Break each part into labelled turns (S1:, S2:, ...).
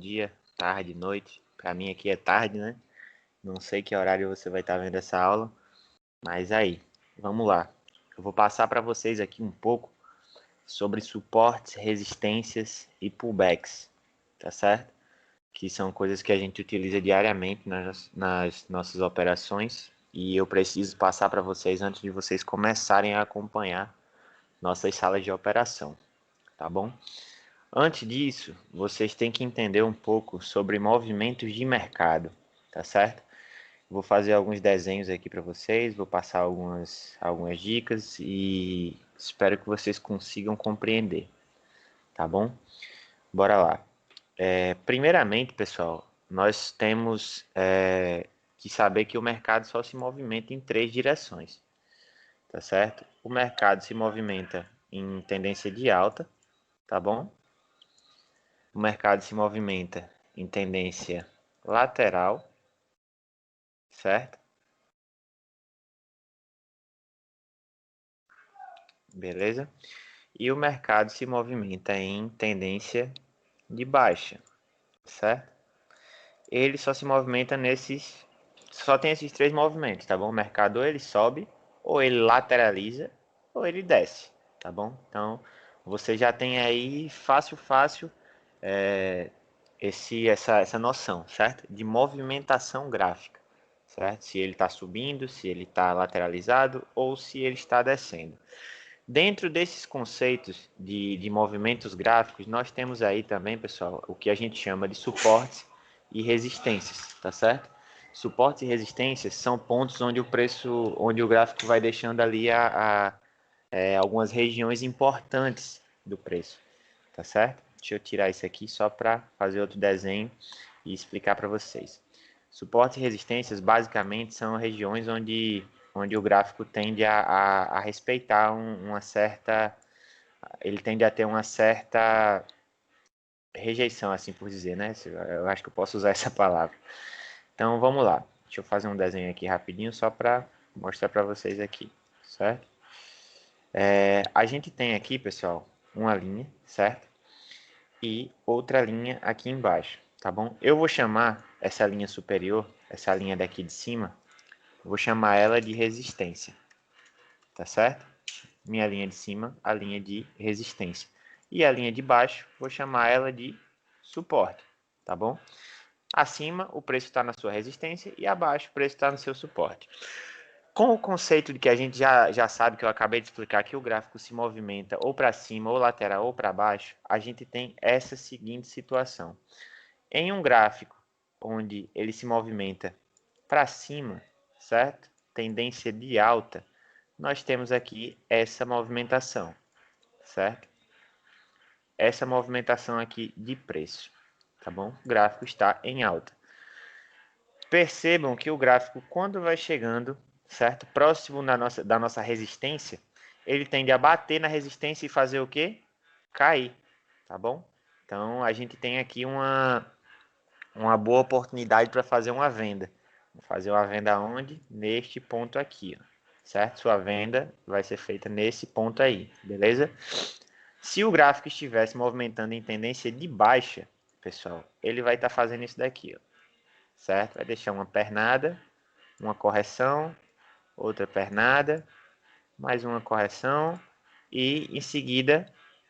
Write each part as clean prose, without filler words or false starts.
S1: dia, tarde, noite. Para mim aqui é tarde, né? Não sei que horário você vai estar vendo essa aula, mas aí, vamos lá. Eu vou passar para vocês aqui um pouco sobre suportes, resistências e pullbacks, tá certo? Que são coisas que a gente utiliza diariamente nas nossas operações e eu preciso passar para vocês antes de vocês começarem a acompanhar nossas salas de operação, tá bom? Antes disso, vocês têm que entender um pouco sobre movimentos de mercado, tá certo? Vou fazer alguns desenhos aqui para vocês, vou passar algumas dicas e espero que vocês consigam compreender, tá bom? Bora lá. Primeiramente, pessoal, nós temos que saber que o mercado só se movimenta em três direções, tá certo? O mercado se movimenta em tendência de alta, tá bom? O mercado se movimenta em tendência lateral, certo? Beleza? E o mercado se movimenta em tendência de baixa, certo? Ele só se movimenta só tem esses três movimentos, tá bom? O mercado ou ele sobe, ou ele lateraliza, ou ele desce, tá bom? Então, você já tem aí fácil essa noção, certo? De movimentação gráfica, certo? Se ele está subindo, se ele está lateralizado ou se ele está descendo. Dentro desses conceitos de movimentos gráficos, nós temos aí também, pessoal, o que a gente chama de suportes e resistências, tá certo? Suportes e resistências são pontos onde onde o gráfico vai deixando ali algumas regiões importantes do preço, tá certo? Deixa eu tirar isso aqui só para fazer outro desenho e explicar para vocês. Suportes e resistências basicamente são regiões onde o gráfico tende a respeitar uma certa. Ele tende a ter uma certa rejeição, assim por dizer, né? Eu acho que eu posso usar essa palavra. Então vamos lá. Deixa eu fazer um desenho aqui rapidinho só para mostrar para vocês aqui, certo? A gente tem aqui, pessoal, uma linha, certo? E outra linha aqui embaixo, tá bom? Eu vou chamar essa linha superior, essa linha daqui de cima, vou chamar ela de resistência, tá certo? Minha linha de cima, a linha de resistência. E a linha de baixo, vou chamar ela de suporte, tá bom? Acima, o preço está na sua resistência e abaixo, o preço está no seu suporte. Com o conceito de que a gente já sabe, que eu acabei de explicar, que o gráfico se movimenta ou para cima, ou lateral, ou para baixo, a gente tem essa seguinte situação. Em um gráfico onde ele se movimenta para cima, certo? Tendência de alta, nós temos aqui essa movimentação, certo? Essa movimentação aqui de preço, tá bom? O gráfico está em alta. Percebam que o gráfico, quando vai chegando, certo? Próximo da nossa resistência, ele tende a bater na resistência e fazer o quê? Cair, tá bom? Então, a gente tem aqui uma boa oportunidade para fazer uma venda. Vou fazer uma venda onde? Neste ponto aqui, ó, certo? Sua venda vai ser feita nesse ponto aí, beleza? Se o gráfico estivesse movimentando em tendência de baixa, pessoal, ele vai estar fazendo isso daqui, ó, certo? Vai deixar uma pernada, uma correção, outra pernada, mais uma correção e em seguida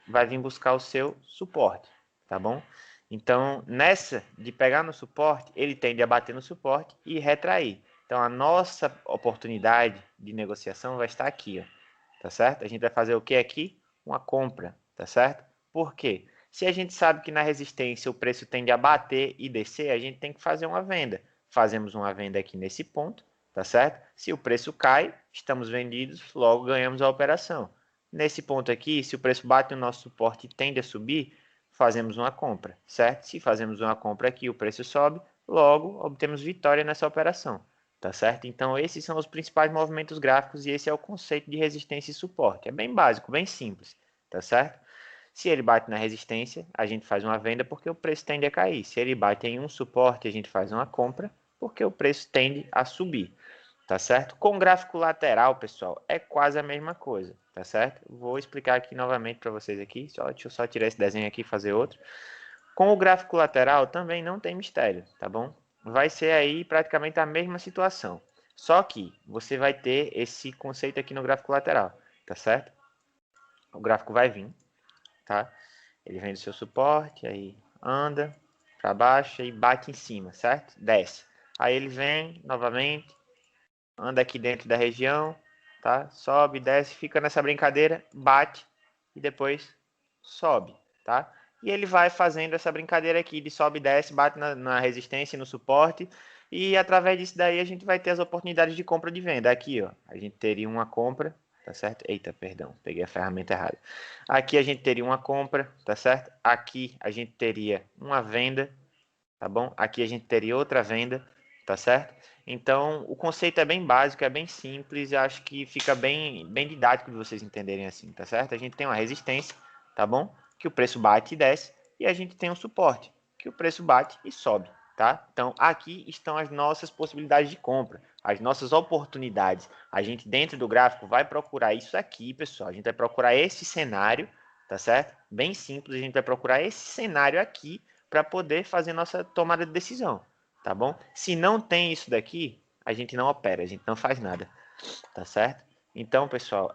S1: vai vir buscar o seu suporte, tá bom? Então, nessa de pegar no suporte, ele tende a bater no suporte e retrair. Então, a nossa oportunidade de negociação vai estar aqui, ó, tá certo? A gente vai fazer o que aqui? Uma compra, tá certo? Por quê? Se a gente sabe que na resistência o preço tende a bater e descer, a gente tem que fazer uma venda. Fazemos uma venda aqui nesse ponto, tá certo? Se o preço cai, estamos vendidos, logo ganhamos a operação. Nesse ponto aqui, se o preço bate no nosso suporte e tende a subir, fazemos uma compra, certo? Se fazemos uma compra aqui, o preço sobe, logo obtemos vitória nessa operação, tá certo? Então, esses são os principais movimentos gráficos e esse é o conceito de resistência e suporte. É bem básico, bem simples, tá certo? Se ele bate na resistência, a gente faz uma venda porque o preço tende a cair. Se ele bate em um suporte, a gente faz uma compra porque o preço tende a subir, tá certo? Com gráfico lateral, pessoal, é quase a mesma coisa, tá certo? Vou explicar aqui novamente para vocês aqui, deixa eu só tirar esse desenho aqui e fazer outro. Com o gráfico lateral também não tem mistério, tá bom? Vai ser aí praticamente a mesma situação. Só que você vai ter esse conceito aqui no gráfico lateral, tá certo? O gráfico vai vir, tá? Ele vem do seu suporte, aí anda para baixo e bate em cima, certo? Desce. Aí ele vem novamente, anda aqui dentro da região, tá? Sobe, desce, fica nessa brincadeira, bate e depois sobe, tá? E ele vai fazendo essa brincadeira aqui de sobe e desce, bate na resistência e no suporte. E através disso daí a gente vai ter as oportunidades de compra e de venda. Aqui, ó, a gente teria uma compra, tá certo? Eita, perdão, peguei a ferramenta errada. Aqui a gente teria uma compra, tá certo? Aqui a gente teria uma venda, tá bom? Aqui a gente teria outra venda, tá certo? Então, o conceito é bem básico, é bem simples, eu acho que fica bem didático de vocês entenderem assim, tá certo? A gente tem uma resistência, tá bom? Que o preço bate e desce, e a gente tem um suporte, que o preço bate e sobe, tá? Então, aqui estão as nossas possibilidades de compra, as nossas oportunidades. A gente, dentro do gráfico, vai procurar isso aqui, pessoal. A gente vai procurar esse cenário, tá certo? Bem simples, a gente vai procurar esse cenário aqui para poder fazer nossa tomada de decisão, tá bom? Se não tem isso daqui, a gente não opera, a gente não faz nada, tá certo? Então, pessoal,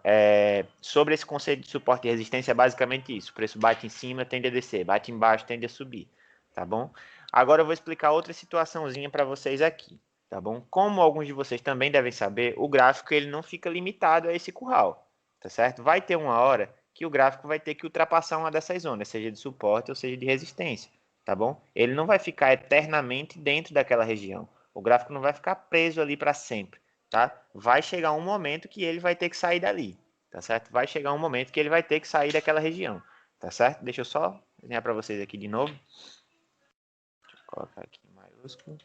S1: sobre esse conceito de suporte e resistência, é basicamente isso. O preço bate em cima, tende a descer, bate embaixo, tende a subir, tá bom? Agora eu vou explicar outra situaçãozinha para vocês aqui, tá bom? Como alguns de vocês também devem saber, o gráfico ele não fica limitado a esse curral, tá certo? Vai ter uma hora que o gráfico vai ter que ultrapassar uma dessas zonas, seja de suporte ou seja de resistência, tá bom? Ele não vai ficar eternamente dentro daquela região. O gráfico não vai ficar preso ali para sempre, tá? Vai chegar um momento que ele vai ter que sair dali, tá certo? Vai chegar um momento que ele vai ter que sair daquela região, tá certo? Deixa eu só desenhar para vocês aqui de novo. Deixa eu colocar aqui em maiúsculo.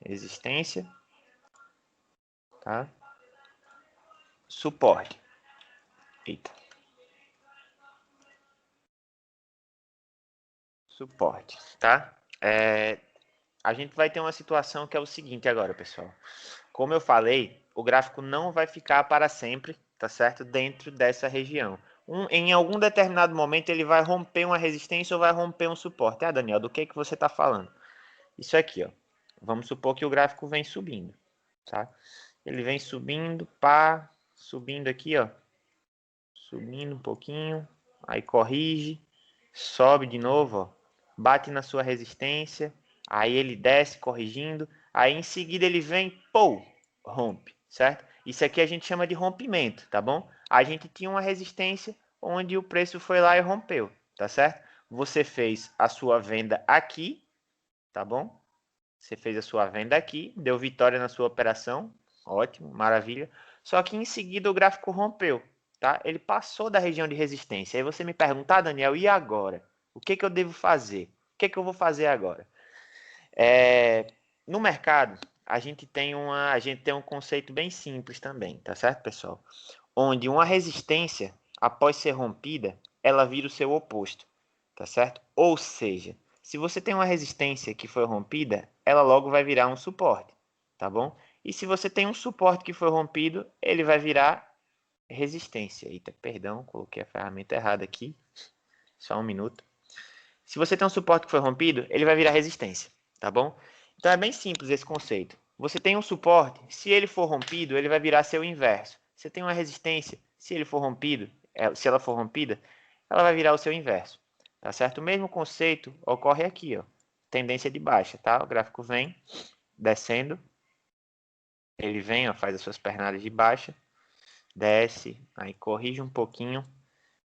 S1: Resistência, tá? Suporte. Eita. Suporte, tá? A gente vai ter uma situação que é o seguinte agora, pessoal. Como eu falei, o gráfico não vai ficar para sempre, tá certo? Dentro dessa região. Em algum determinado momento ele vai romper uma resistência ou vai romper um suporte. Ah, Daniel, do que você está falando? Isso aqui, ó. Vamos supor que o gráfico vem subindo, tá? Ele vem subindo, pá, subindo aqui, ó. Subindo um pouquinho, aí corrige, sobe de novo, ó, bate na sua resistência, aí ele desce corrigindo, aí em seguida ele vem, pô, rompe, certo? Isso aqui a gente chama de rompimento, tá bom? A gente tinha uma resistência onde o preço foi lá e rompeu, tá certo? Você fez a sua venda aqui, tá bom? Você fez a sua venda aqui, deu vitória na sua operação, ótimo, maravilha. Só que em seguida o gráfico rompeu, tá? Ele passou da região de resistência. Aí você me pergunta, ah, Daniel, e agora? O que que eu devo fazer? O que que eu vou fazer agora? No mercado, a gente tem um conceito bem simples também, tá certo, pessoal? Onde uma resistência, após ser rompida, ela vira o seu oposto, tá certo? Ou seja, se você tem uma resistência que foi rompida, ela logo vai virar um suporte, tá bom? E se você tem um suporte que foi rompido, ele vai virar resistência. Eita, perdão, coloquei a ferramenta errada aqui. Só um minuto. Se você tem um suporte que foi rompido, ele vai virar resistência, tá bom? Então é bem simples esse conceito. Você tem um suporte, se ele for rompido, ele vai virar seu inverso. Você tem uma resistência, se ele for rompido, se ela for rompida, ela vai virar o seu inverso, tá certo? O mesmo conceito ocorre aqui, ó. Tendência de baixa, tá? O gráfico vem descendo, ele vem, ó, faz as suas pernadas de baixa, desce, aí corrige um pouquinho,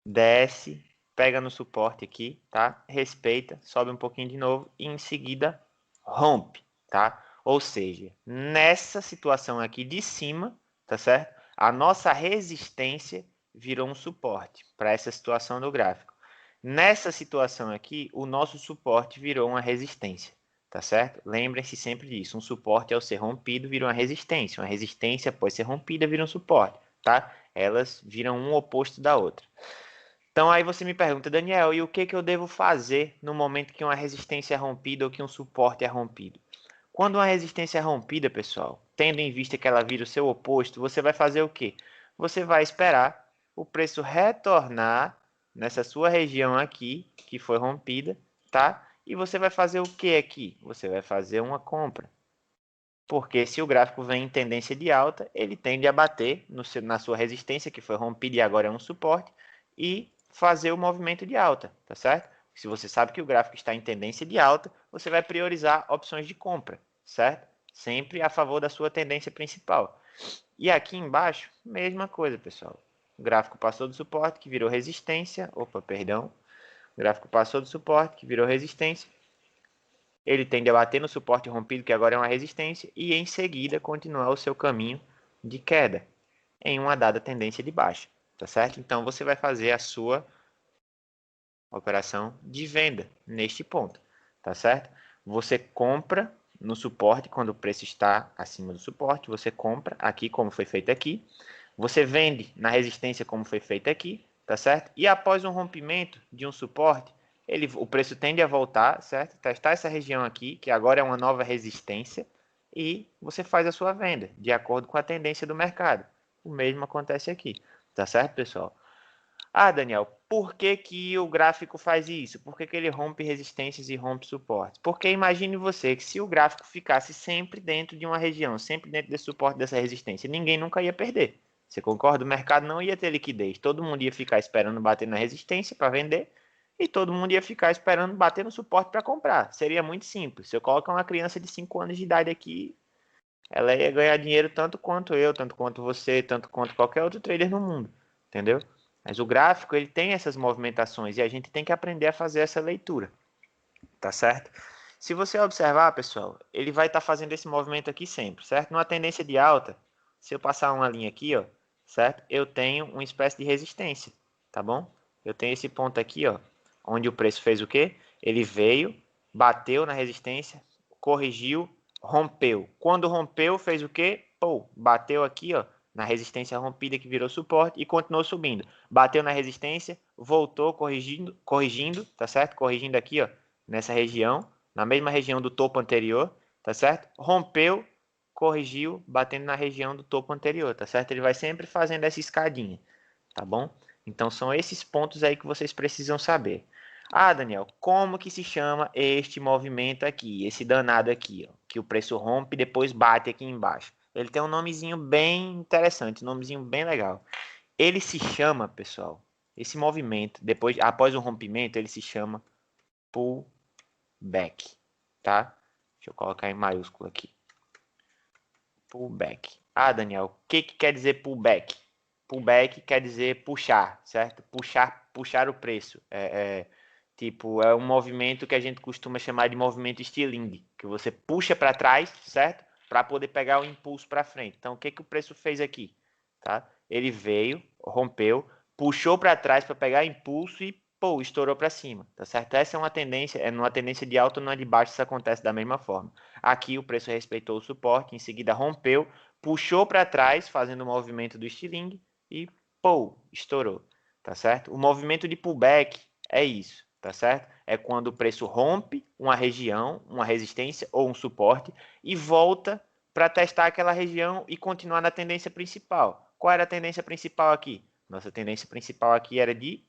S1: desce, pega no suporte aqui, tá? Respeita, sobe um pouquinho de novo e em seguida rompe, tá? Ou seja, nessa situação aqui de cima, tá certo? A nossa resistência virou um suporte para essa situação do gráfico. Nessa situação aqui, o nosso suporte virou uma resistência, tá certo? Lembrem-se sempre disso. Um suporte ao ser rompido vira uma resistência. Uma resistência após ser rompida vira um suporte, tá? Elas viram um oposto da outra. Então aí você me pergunta, Daniel, e o que que eu devo fazer no momento que uma resistência é rompida ou que um suporte é rompido? Quando uma resistência é rompida, pessoal, tendo em vista que ela vira o seu oposto, você vai fazer o quê? Você vai esperar o preço retornar nessa sua região aqui, que foi rompida, tá? E você vai fazer o que aqui? Você vai fazer uma compra. Porque se o gráfico vem em tendência de alta, ele tende a bater na sua resistência, que foi rompida e agora é um suporte, e fazer o movimento de alta, tá certo? Se você sabe que o gráfico está em tendência de alta, você vai priorizar opções de compra, certo? Sempre a favor da sua tendência principal. E aqui embaixo, mesma coisa, pessoal. O gráfico passou do suporte, que virou resistência. Opa, perdão. O gráfico passou do suporte, que virou resistência. Ele tende a bater no suporte rompido, que agora é uma resistência, e em seguida continuar o seu caminho de queda em uma dada tendência de baixa, tá certo? Então você vai fazer a sua operação de venda neste ponto, tá certo? Você compra no suporte quando o preço está acima do suporte, você compra aqui como foi feito aqui, você vende na resistência como foi feito aqui, tá certo? E após um rompimento de um suporte, o preço tende a voltar, certo? Testar essa região aqui, que agora é uma nova resistência, e você faz a sua venda de acordo com a tendência do mercado. O mesmo acontece aqui, tá certo, pessoal? Ah, Daniel, por que que o gráfico faz isso? Por que que ele rompe resistências e rompe suportes? Porque imagine você que se o gráfico ficasse sempre dentro de uma região, sempre dentro desse suporte, dessa resistência, ninguém nunca ia perder. Você concorda? O mercado não ia ter liquidez. Todo mundo ia ficar esperando bater na resistência para vender e todo mundo ia ficar esperando bater no suporte para comprar. Seria muito simples. Se eu colocar uma criança de 5 anos de idade aqui, ela ia ganhar dinheiro tanto quanto eu, tanto quanto você, tanto quanto qualquer outro trader no mundo. Entendeu? Mas o gráfico, ele tem essas movimentações e a gente tem que aprender a fazer essa leitura, tá certo? Se você observar, pessoal, ele vai estar fazendo esse movimento aqui sempre, certo? Numa tendência de alta, se eu passar uma linha aqui, ó, certo? Eu tenho uma espécie de resistência, tá bom? Eu tenho esse ponto aqui, ó, onde o preço fez o quê? Ele veio, bateu na resistência, corrigiu, rompeu. Quando rompeu, fez o quê? Pô, bateu aqui, ó, na resistência rompida que virou suporte e continuou subindo. Bateu na resistência, voltou corrigindo, tá certo? Corrigindo aqui, ó, nessa região, na mesma região do topo anterior, tá certo? Rompeu, corrigiu, batendo na região do topo anterior, tá certo? Ele vai sempre fazendo essa escadinha, tá bom? Então são esses pontos aí que vocês precisam saber. Ah, Daniel, como que se chama este movimento aqui, esse danado aqui, ó, que o preço rompe e depois bate aqui embaixo? Ele tem um nomezinho bem interessante, um nomezinho bem legal. Ele se chama, pessoal, esse movimento, depois, após o rompimento, ele se chama pullback, tá? Deixa eu colocar em maiúsculo aqui. Pullback. Ah, Daniel, o que quer dizer pullback? Pullback quer dizer puxar, certo? Puxar o preço. Tipo, é um movimento que a gente costuma chamar de movimento estilingue, que você puxa para trás, certo? Para poder pegar o impulso para frente. Então, o que o preço fez aqui? Tá? Ele veio, rompeu, puxou para trás para pegar impulso e pô, estourou para cima, tá certo? Essa é uma tendência, numa tendência de alta ou numa de baixo, isso acontece da mesma forma. Aqui o preço respeitou o suporte, em seguida rompeu, puxou para trás, fazendo o movimento do estilingue e pô, estourou, tá certo? O movimento de pullback é isso, tá certo? É quando o preço rompe uma região, uma resistência ou um suporte e volta para testar aquela região e continuar na tendência principal. Qual era a tendência principal aqui? Nossa tendência principal aqui era de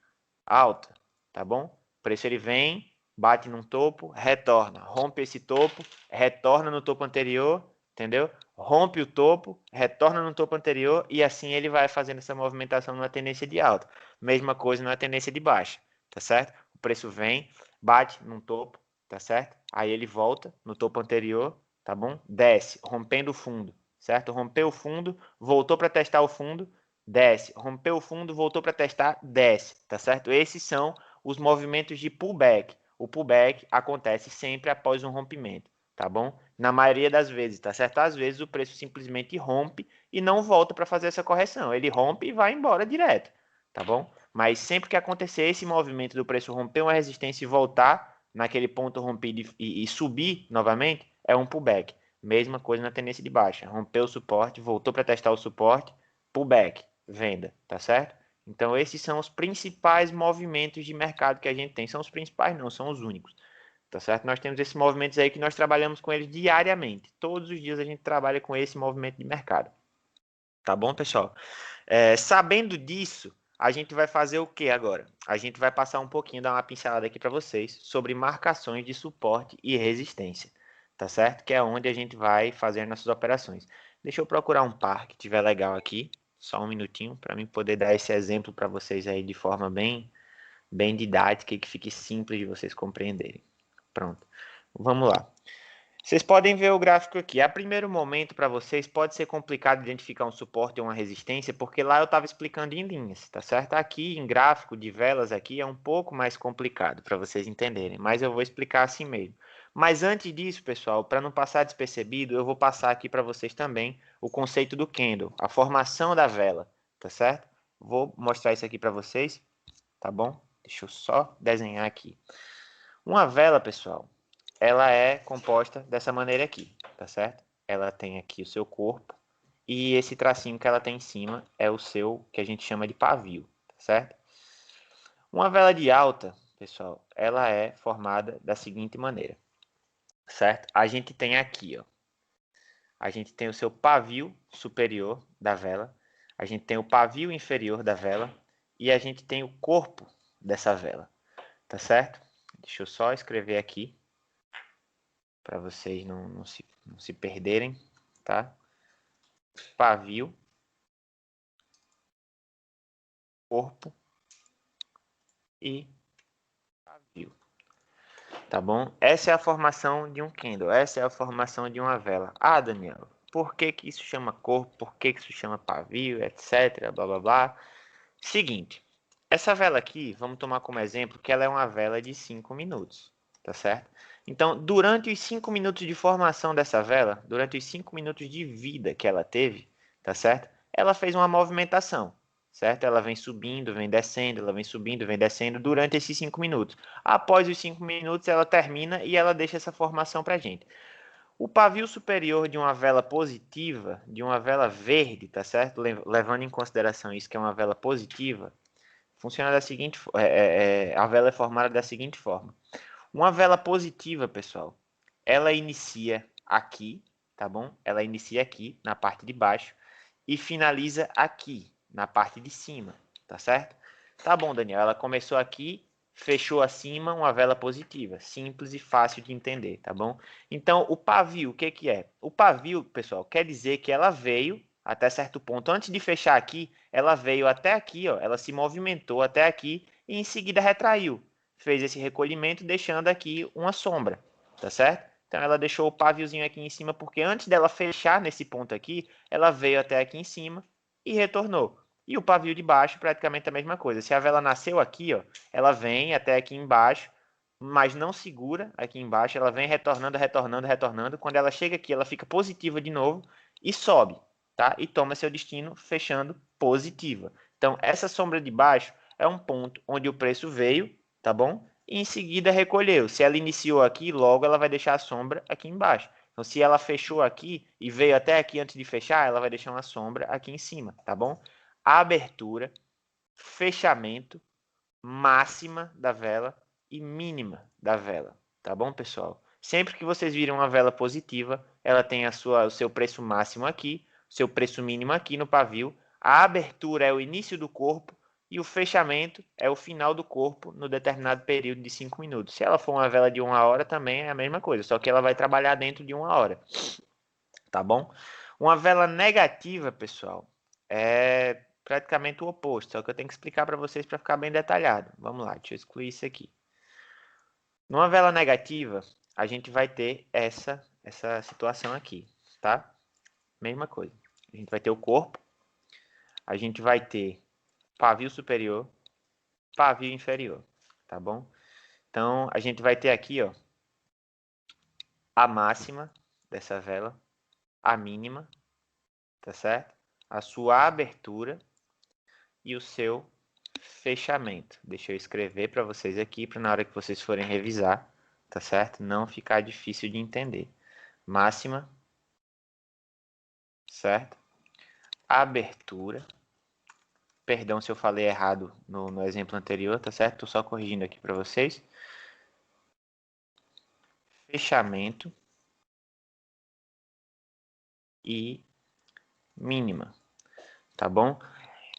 S1: alta, tá bom? O preço ele vem, bate num topo, retorna, rompe esse topo, retorna no topo anterior, entendeu? Rompe o topo, retorna no topo anterior e assim ele vai fazendo essa movimentação numa tendência de alta. Mesma coisa numa tendência de baixa, tá certo? O preço vem, bate num topo, tá certo? Aí ele volta no topo anterior, tá bom? Desce, rompendo o fundo, certo? Rompeu o fundo, voltou para testar o fundo, desce, rompeu o fundo, voltou para testar, desce, tá certo? Esses são os movimentos de pullback. O pullback acontece sempre após um rompimento, tá bom? Na maioria das vezes, tá certo? Às vezes o preço simplesmente rompe e não volta para fazer essa correção. Ele rompe e vai embora direto, tá bom? Mas sempre que acontecer esse movimento do preço romper uma resistência e voltar naquele ponto rompido e subir novamente, é um pullback. Mesma coisa na tendência de baixa. Rompeu o suporte, voltou para testar o suporte, pullback, venda, tá certo? Então esses são os principais movimentos de mercado que a gente tem. São os principais não, são os únicos. Tá certo? Nós temos esses movimentos aí que nós trabalhamos com eles diariamente. Todos os dias a gente trabalha com esse movimento de mercado. Tá bom, pessoal? Sabendo disso, a gente vai fazer o que agora? A gente vai passar um pouquinho, dar uma pincelada aqui para vocês sobre marcações de suporte e resistência, tá certo? Que é onde a gente vai fazer nossas operações. Deixa eu procurar um par que tiver legal aqui, só um minutinho, para mim poder dar esse exemplo para vocês aí de forma bem didática e que fique simples de vocês compreenderem. Pronto, vamos lá. Vocês podem ver o gráfico aqui. A primeiro momento, para vocês, pode ser complicado identificar um suporte ou uma resistência, porque lá eu estava explicando em linhas, tá certo? Aqui, em gráfico de velas, aqui é um pouco mais complicado para vocês entenderem, mas eu vou explicar assim mesmo. Mas antes disso, pessoal, para não passar despercebido, eu vou passar aqui para vocês também o conceito do candle, a formação da vela, tá certo? Vou mostrar isso aqui para vocês, tá bom? Deixa eu só desenhar aqui. Uma vela, pessoal, ela é composta dessa maneira aqui, tá certo? Ela tem aqui o seu corpo e esse tracinho que ela tem em cima é o seu, que a gente chama de pavio, tá certo? Uma vela de alta, pessoal, ela é formada da seguinte maneira, certo? A gente tem aqui, ó, a gente tem o seu pavio superior da vela, a gente tem o pavio inferior da vela e a gente tem o corpo dessa vela, tá certo? Deixa eu só escrever aqui para vocês não se perderem, tá? Pavio, corpo e pavio, tá bom? Essa é a formação de um candle, essa é a formação de uma vela. Ah, Daniel, por que que isso chama corpo, por que que isso chama pavio, etc, blá blá blá. Seguinte, essa vela aqui, vamos tomar como exemplo que ela é uma vela de 5 minutos, tá certo? Então, durante os 5 minutos de formação dessa vela, durante os 5 minutos de vida que ela teve, tá certo? Ela fez uma movimentação, certo? Ela vem subindo, vem descendo, ela vem subindo, vem descendo durante esses 5 minutos. Após os 5 minutos, ela termina e ela deixa essa formação para a gente. O pavio superior de uma vela positiva, de uma vela verde, tá certo? Levando em consideração isso que é uma vela positiva, funciona da seguinte, a vela é formada da seguinte forma. Uma vela positiva, pessoal, ela inicia aqui, tá bom? Ela inicia aqui, na parte de baixo, e finaliza aqui, na parte de cima, tá certo? Tá bom, Daniel, ela começou aqui, fechou acima, uma vela positiva. Simples e fácil de entender, tá bom? Então, o pavio, o que que é? O pavio, pessoal, quer dizer que ela veio até certo ponto. Antes de fechar aqui, ela veio até aqui, ó, ela se movimentou até aqui e em seguida retraiu. Fez esse recolhimento, deixando aqui uma sombra, tá certo? Então, ela deixou o paviozinho aqui em cima, porque antes dela fechar nesse ponto aqui, ela veio até aqui em cima e retornou. E o pavio de baixo, praticamente a mesma coisa. Se a vela nasceu aqui, ó, ela vem até aqui embaixo, mas não segura aqui embaixo, ela vem retornando, retornando, retornando. Quando ela chega aqui, ela fica positiva de novo e sobe, tá? E toma seu destino fechando positiva. Então, essa sombra de baixo é um ponto onde o preço veio, tá bom? E em seguida recolheu. Se ela iniciou aqui, logo ela vai deixar a sombra aqui embaixo. Então, se ela fechou aqui e veio até aqui antes de fechar, ela vai deixar uma sombra aqui em cima, tá bom? Abertura, fechamento, máxima da vela e mínima da vela, tá bom, pessoal? Sempre que vocês virem uma vela positiva, ela tem o seu preço máximo aqui, seu preço mínimo aqui no pavio, a abertura é o início do corpo e o fechamento é o final do corpo no determinado período de 5 minutos. Se ela for uma vela de 1 hora, também é a mesma coisa, só que ela vai trabalhar dentro de 1 hora, tá bom? Uma vela negativa, pessoal, é praticamente o oposto, só que eu tenho que explicar para vocês para ficar bem detalhado. Vamos lá, deixa eu excluir isso aqui. Numa vela negativa, a gente vai ter essa situação aqui, tá? Mesma coisa. A gente vai ter o corpo, a gente vai ter pavio superior, pavio inferior, tá bom? Então, a gente vai ter aqui, ó, a máxima dessa vela, a mínima, tá certo? A sua abertura e o seu fechamento. Deixa eu escrever para vocês aqui, para na hora que vocês forem revisar, tá certo? Não ficar difícil de entender. Máxima, certo? Abertura. Perdão se eu falei errado no exemplo anterior, tá certo? Tô só corrigindo aqui para vocês. Fechamento e mínima, tá bom?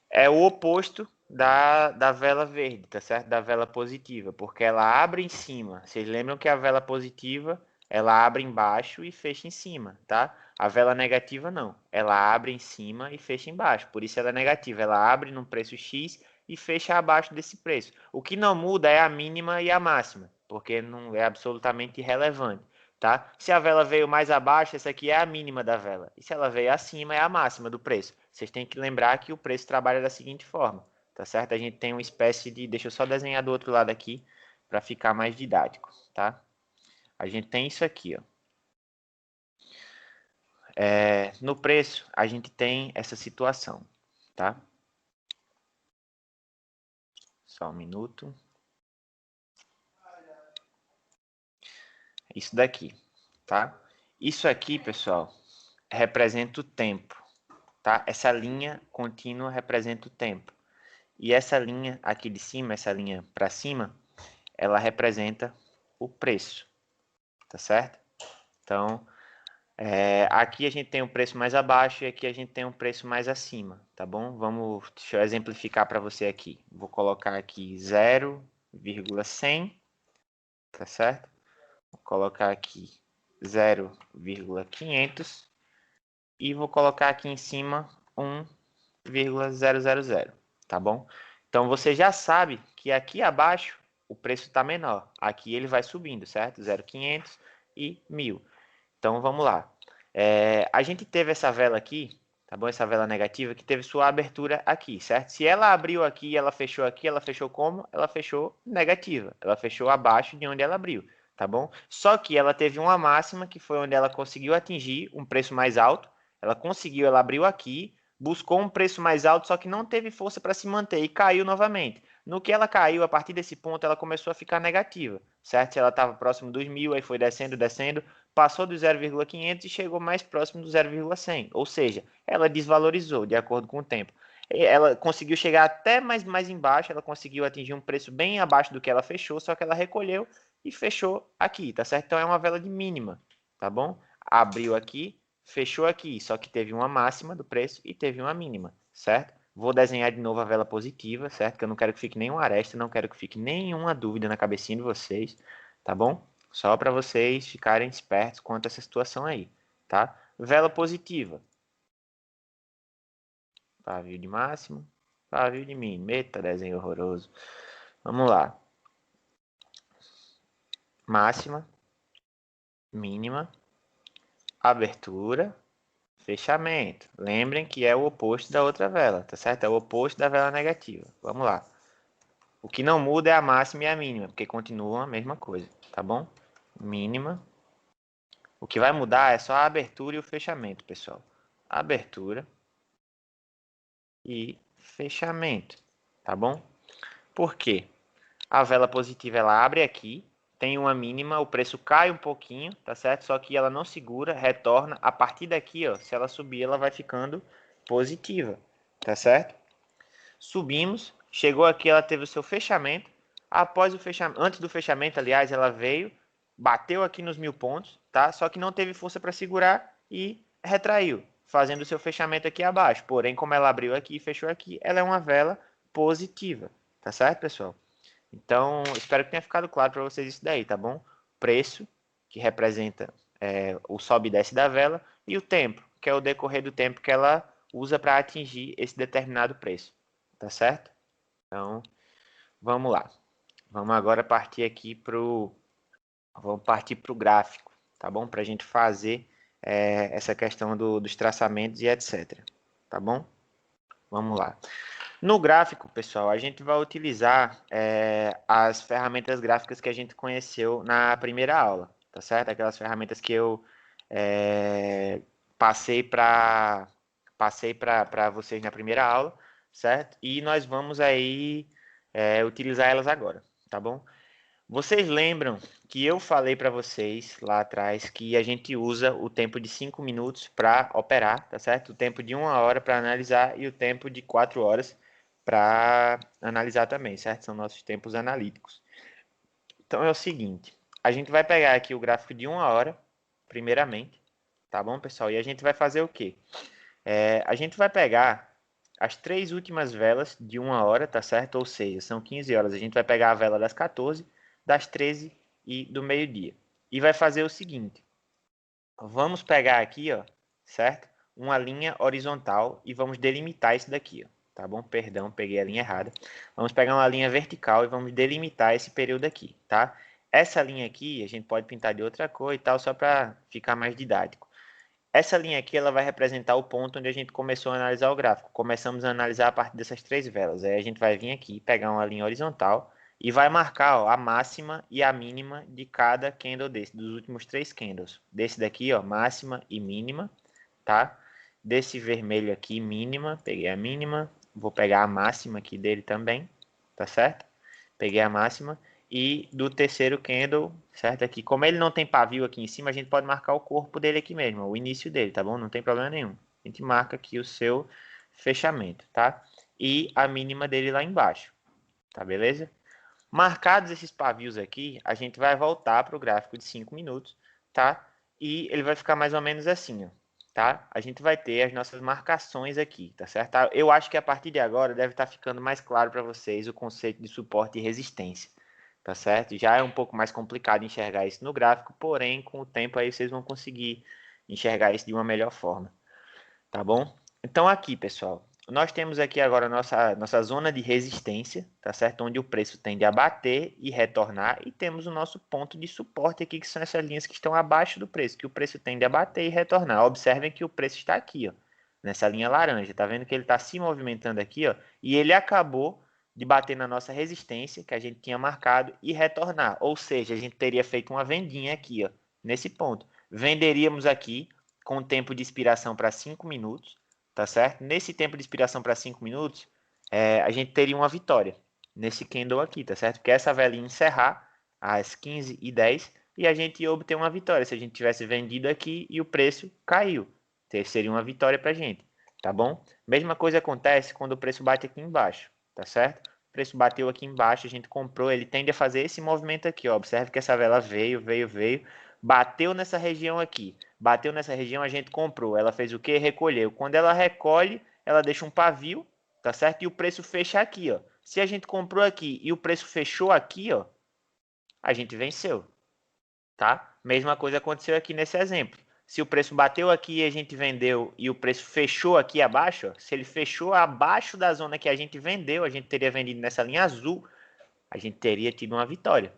S1: É o oposto da vela verde, tá certo? Da vela positiva, porque ela abre em cima. Vocês lembram que a vela positiva, ela abre embaixo e fecha em cima, tá? A vela negativa não, ela abre em cima e fecha embaixo, por isso ela é negativa. Ela abre num preço X e fecha abaixo desse preço. O que não muda é a mínima e a máxima, porque não é absolutamente irrelevante, tá? Se a vela veio mais abaixo, essa aqui é a mínima da vela. E se ela veio acima, é a máxima do preço. Vocês têm que lembrar que o preço trabalha da seguinte forma. Tá certo? A gente tem uma espécie de... Deixa eu só desenhar do outro lado aqui para ficar mais didático, tá? A gente tem isso aqui, ó. No preço, a gente tem essa situação, tá? Só um minuto. Isso daqui, tá? Isso aqui, pessoal, representa o tempo, tá? Essa linha contínua representa o tempo. E essa linha aqui de cima, essa linha para cima, ela representa o preço, tá certo? Então, aqui a gente tem um preço mais abaixo e aqui a gente tem um preço mais acima, tá bom? Deixa eu exemplificar para você aqui. Vou colocar aqui 0,100, tá certo? Vou colocar aqui 0,500 e vou colocar aqui em cima 1,000, tá bom? Então você já sabe que aqui abaixo o preço está menor. Aqui ele vai subindo, certo? 0,500 e 1.000. Então vamos lá. A gente teve essa vela aqui, tá bom? Essa vela negativa que teve sua abertura aqui, certo? Se ela abriu aqui e ela fechou como? Ela fechou negativa. Ela fechou abaixo de onde ela abriu, tá bom? Só que ela teve uma máxima que foi onde ela conseguiu atingir um preço mais alto. Ela abriu aqui, buscou um preço mais alto, só que não teve força para se manter e caiu novamente. No que ela caiu, a partir desse ponto, ela começou a ficar negativa, certo? Se ela estava próximo dos 1.000, aí foi descendo, descendo, passou do 0,500 e chegou mais próximo do 0,100, ou seja, ela desvalorizou de acordo com o tempo. Ela conseguiu chegar até mais embaixo, ela conseguiu atingir um preço bem abaixo do que ela fechou, só que ela recolheu e fechou aqui, tá certo? Então é uma vela de mínima, tá bom? Abriu aqui, fechou aqui, só que teve uma máxima do preço e teve uma mínima, certo? Vou desenhar de novo a vela positiva, certo? Que eu não quero que fique nenhuma aresta, não quero que fique nenhuma dúvida na cabecinha de vocês, tá bom? Só para vocês ficarem espertos quanto a essa situação aí, tá? Vela positiva. Pavio de máximo, pavio de mínimo. Eita, desenho horroroso. Vamos lá. Máxima, mínima, abertura, fechamento. Lembrem que é o oposto da outra vela, tá certo? É o oposto da vela negativa. Vamos lá. O que não muda é a máxima e a mínima, porque continuam a mesma coisa, tá bom? Mínima. O que vai mudar é só a abertura e o fechamento, pessoal. Abertura e fechamento, tá bom? Por quê? A vela positiva ela abre aqui, tem uma mínima, o preço cai um pouquinho, tá certo? Só que ela não segura, retorna. A partir daqui, ó, se ela subir, ela vai ficando positiva, tá certo? Subimos, chegou aqui, ela teve o seu fechamento. Após o fechamento, antes do fechamento, aliás, ela veio, bateu aqui nos 1.000 pontos, tá? Só que não teve força para segurar e retraiu, fazendo o seu fechamento aqui abaixo. Porém, como ela abriu aqui e fechou aqui, ela é uma vela positiva, tá certo, pessoal? Então, espero que tenha ficado claro para vocês isso daí, tá bom? Preço, que representa o sobe e desce da vela, e o tempo, que é o decorrer do tempo que ela usa para atingir esse determinado preço, tá certo? Então, vamos lá. Vamos agora partir aqui vamos partir para o gráfico, tá bom? Para a gente fazer essa questão dos traçamentos e etc. Tá bom? Vamos lá. No gráfico, pessoal, a gente vai utilizar as ferramentas gráficas que a gente conheceu na primeira aula, tá certo? Aquelas ferramentas que eu passei para vocês na primeira aula, certo? E nós vamos aí utilizar elas agora, tá bom? Vocês lembram que eu falei para vocês lá atrás que a gente usa o tempo de 5 minutos para operar, tá certo? O tempo de 1 hora para analisar e o tempo de 4 horas para analisar também, certo? São nossos tempos analíticos. Então é o seguinte, a gente vai pegar aqui o gráfico de 1 hora, primeiramente, tá bom, pessoal? E a gente vai fazer o quê? A gente vai pegar as 3 últimas velas de 1 hora, tá certo? Ou seja, são 15 horas. A gente vai pegar a vela das 14, das 13 e do meio-dia. E vai fazer o seguinte. Vamos pegar aqui, ó, certo? Uma linha horizontal e vamos delimitar isso daqui, ó. Tá bom? Perdão, peguei a linha errada. Vamos pegar uma linha vertical e vamos delimitar esse período aqui, tá? Essa linha aqui, a gente pode pintar de outra cor e tal, só para ficar mais didático. Essa linha aqui, ela vai representar o ponto onde a gente começou a analisar o gráfico. Começamos a analisar a partir dessas 3 velas. Aí a gente vai vir aqui, pegar uma linha horizontal e vai marcar, ó, a máxima e a mínima de cada candle desse, dos últimos 3 candles. Desse daqui, ó, máxima e mínima, tá? Desse vermelho aqui, mínima, peguei a mínima. Vou pegar a máxima aqui dele também, tá certo? Peguei a máxima. E do terceiro candle, certo? Aqui, como ele não tem pavio aqui em cima, a gente pode marcar o corpo dele aqui mesmo, o início dele, tá bom? Não tem problema nenhum. A gente marca aqui o seu fechamento, tá? E a mínima dele lá embaixo, tá beleza? Marcados esses pavios aqui, a gente vai voltar para o gráfico de 5 minutos, tá? E ele vai ficar mais ou menos assim, ó, tá? A gente vai ter as nossas marcações aqui, tá certo? Eu acho que a partir de agora deve estar ficando mais claro para vocês o conceito de suporte e resistência, tá certo? Já é um pouco mais complicado enxergar isso no gráfico, porém, com o tempo aí vocês vão conseguir enxergar isso de uma melhor forma, tá bom? Então aqui, pessoal, nós temos aqui agora a nossa zona de resistência, tá certo? Onde o preço tende a bater e retornar, e temos o nosso ponto de suporte aqui, que são essas linhas que estão abaixo do preço, que o preço tende a bater e retornar. Observem que o preço está aqui, ó, nessa linha laranja, tá vendo que ele está se movimentando aqui, ó, e ele acabou de bater na nossa resistência, que a gente tinha marcado, e retornar. Ou seja, a gente teria feito uma vendinha aqui, ó, nesse ponto. Venderíamos aqui com tempo de expiração para 5 minutos, tá certo? Nesse tempo de expiração para 5 minutos, a gente teria uma vitória nesse candle aqui, tá certo? Porque essa velinha encerrar às 15h10 e a gente ia obter uma vitória se a gente tivesse vendido aqui e o preço caiu. Seria uma vitória para a gente, tá bom? Mesma coisa acontece quando o preço bate aqui embaixo, tá certo? O preço bateu aqui embaixo, a gente comprou, ele tende a fazer esse movimento aqui, ó. Observe que essa vela veio, bateu nessa região aqui. Bateu nessa região, a gente comprou. Ela fez o quê? Recolheu. Quando ela recolhe, ela deixa um pavio, tá certo? E o preço fecha aqui, ó. Se a gente comprou aqui e o preço fechou aqui, ó, a gente venceu, tá? Mesma coisa aconteceu aqui nesse exemplo. Se o preço bateu aqui e a gente vendeu e o preço fechou aqui abaixo, ó, se ele fechou abaixo da zona que a gente vendeu, a gente teria vendido nessa linha azul, a gente teria tido uma vitória.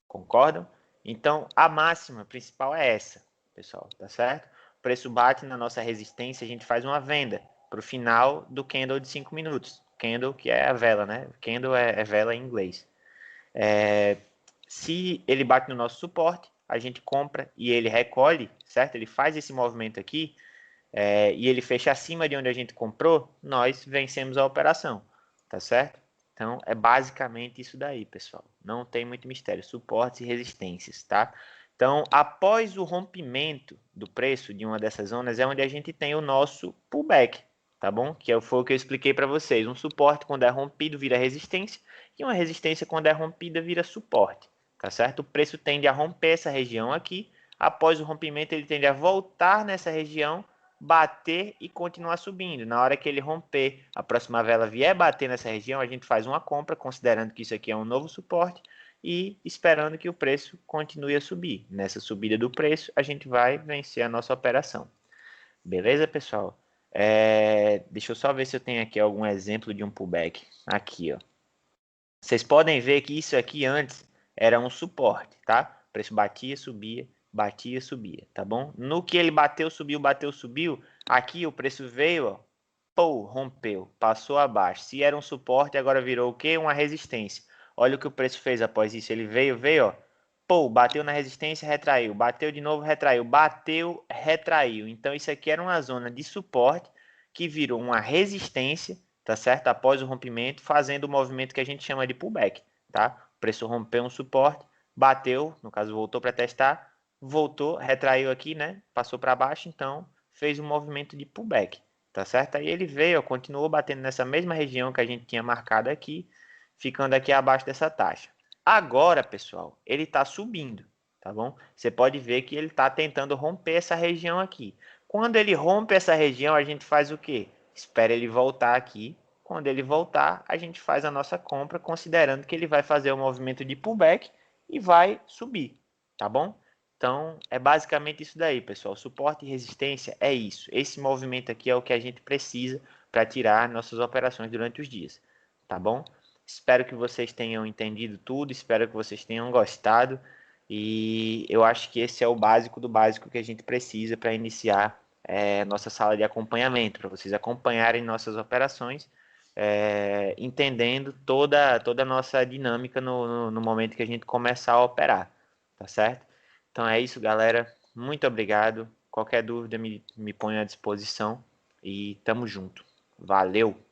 S1: Concordam? Então, a máxima principal é essa, pessoal, tá certo? O preço bate na nossa resistência, a gente faz uma venda para o final do candle de 5 minutos. Candle, que é a vela, né? Candle é vela em inglês. Se ele bate no nosso suporte, a gente compra e ele recolhe, certo? Ele faz esse movimento aqui e ele fecha acima de onde a gente comprou, nós vencemos a operação, tá certo? Então, é basicamente isso daí, pessoal. Não tem muito mistério. Suportes e resistências, tá? Então, após o rompimento do preço de uma dessas zonas, é onde a gente tem o nosso pullback, tá bom? Que foi o que eu expliquei para vocês. Um suporte, quando é rompido, vira resistência. E uma resistência, quando é rompida, vira suporte, tá certo? O preço tende a romper essa região aqui. Após o rompimento, ele tende a voltar nessa região, bater e continuar subindo. Na hora que ele romper, a próxima vela vier bater nessa região, a gente faz uma compra, considerando que isso aqui é um novo suporte e esperando que o preço continue a subir. Nessa subida do preço, a gente vai vencer a nossa operação. Beleza, pessoal? Deixa eu só ver se eu tenho aqui algum exemplo de um pullback. Aqui, ó. Vocês podem ver que isso aqui antes era um suporte, tá? O preço batia, subia, tá bom? No que ele bateu, subiu, aqui o preço veio, ó, pô, rompeu, passou abaixo. Se era um suporte, agora virou o quê? Uma resistência. Olha o que o preço fez após isso. Ele veio, ó, pô, bateu na resistência, retraiu, bateu de novo, retraiu, bateu, retraiu. Então isso aqui era uma zona de suporte que virou uma resistência, tá certo? Após o rompimento, fazendo o movimento que a gente chama de pullback, tá? O preço rompeu um suporte, bateu, no caso voltou para testar, voltou, retraiu aqui, né? Passou para baixo, então fez um movimento de pullback, tá certo? Aí ele veio, continuou batendo nessa mesma região que a gente tinha marcado aqui, ficando aqui abaixo dessa taxa. Agora, pessoal, ele está subindo, tá bom? Você pode ver que ele está tentando romper essa região aqui. Quando ele rompe essa região, a gente faz o quê? espera ele voltar aqui. Quando ele voltar, a gente faz a nossa compra, considerando que ele vai fazer o movimento de pullback e vai subir, tá bom? Então, é basicamente isso daí, pessoal. Suporte e resistência é isso. Esse movimento aqui é o que a gente precisa para tirar nossas operações durante os dias, tá bom? Espero que vocês tenham entendido tudo, espero que vocês tenham gostado. E eu acho que esse é o básico do básico que a gente precisa para iniciar nossa sala de acompanhamento, para vocês acompanharem nossas operações, entendendo toda a nossa dinâmica no momento que a gente começar a operar, tá certo? Então é isso, galera. Muito obrigado. Qualquer dúvida me ponha à disposição e tamo junto. Valeu!